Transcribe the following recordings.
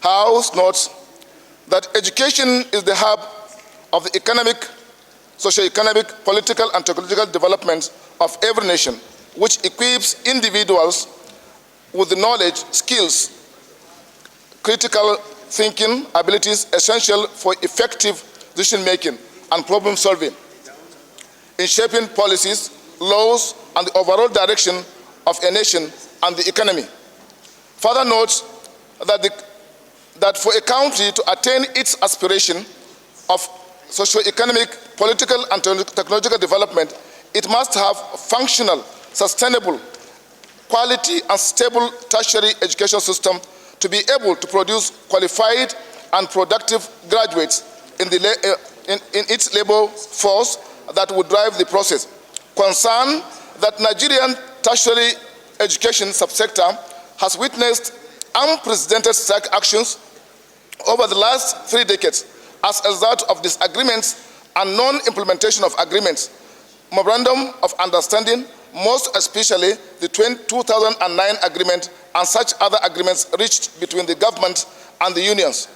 House notes that education is the hub of the economic, socio-economic, political, and technological development of every nation, which equips individuals with the knowledge, skills, critical thinking abilities essential for effective decision-making and problem-solving in shaping policies, laws, and the overall direction of a nation and the economy. Further notes that for a country to attain its aspiration of socio-economic, political, and technological development, it must have functional, sustainable, quality, and stable tertiary education system to be able to produce qualified and productive graduates in its labor force that would drive the process. Concern that Nigerian tertiary education subsector has witnessed unprecedented strike actions over the last 3 decades as a result of disagreements and non-implementation of agreements, memorandum of understanding, most especially the 2009 agreement and such other agreements reached between the government and the unions.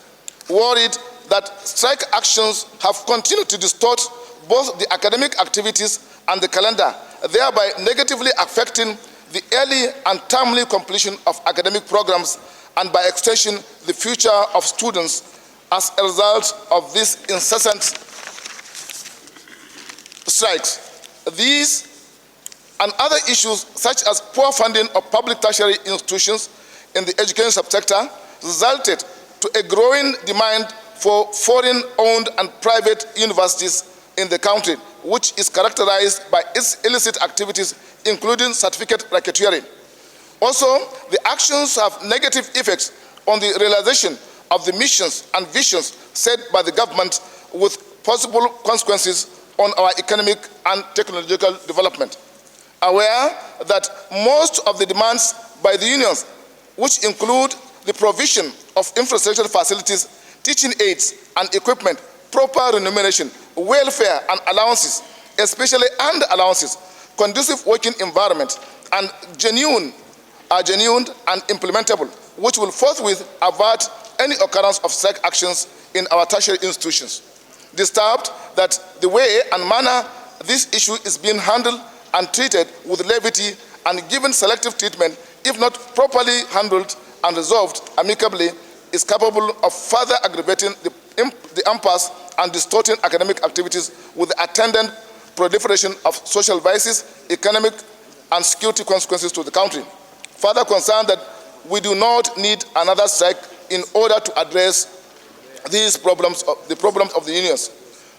Worried that strike actions have continued to distort both the academic activities and the calendar, thereby negatively affecting the early and timely completion of academic programs and by extension the future of students as a result of these incessant strikes. These and other issues such as poor funding of public tertiary institutions in the education subsector resulted to a growing demand for foreign-owned and private universities in the country, which is characterized by its illicit activities, including certificate racketeering. Also, the actions have negative effects on the realization of the missions and visions set by the government, with possible consequences on our economic and technological development. Aware that most of the demands by the unions, which include the provision of infrastructure facilities, teaching aids and equipment, proper remuneration, welfare and allowances, especially and allowances, conducive working environment, and are genuine and implementable, which will forthwith avert any occurrence of strike actions in our tertiary institutions. Disturbed that the way and manner this issue is being handled and treated with levity and given selective treatment, if not properly handled and resolved amicably, is capable of further aggravating the impasse and distorting academic activities with the attendant proliferation of social vices, economic and security consequences to the country. Further concerned that we do not need another strike in order to address these problems, the problems of the unions.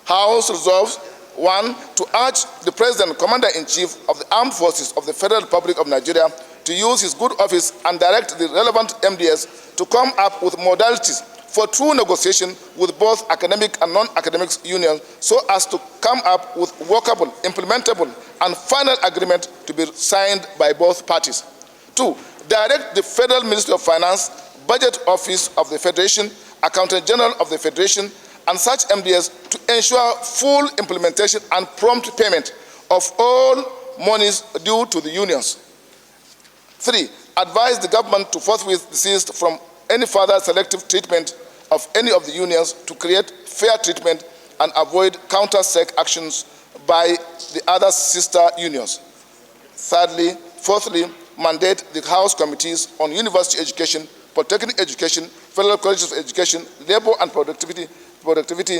House resolves, 1, to urge the President, Commander-in-Chief of the Armed Forces of the Federal Republic of Nigeria to use his good office and direct the relevant MDS to come up with modalities for true negotiation with both academic and non-academic unions so as to come up with workable, implementable, and final agreement to be signed by both parties. 2, direct the Federal Ministry of Finance, Budget Office of the Federation, Accountant General of the Federation, and such MDS to ensure full implementation and prompt payment of all monies due to the unions. 3, advise the government to forthwith desist from any further selective treatment of any of the unions to create fair treatment and avoid counter-strike actions by the other sister unions. Thirdly, fourthly, mandate the House committees on university education, polytechnic education, federal colleges of education, labor and productivity,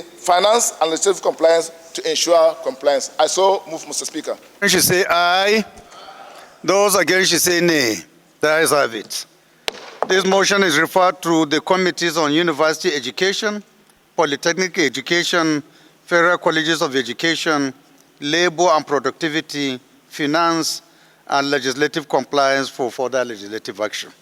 finance and legislative compliance to ensure compliance. I so move, Mr. Speaker. Those should say aye. Those against should say nay. The ayes have it. This motion is referred to the committees on university education, polytechnic education, federal colleges of education, labor and productivity, finance, and legislative compliance for further legislative action.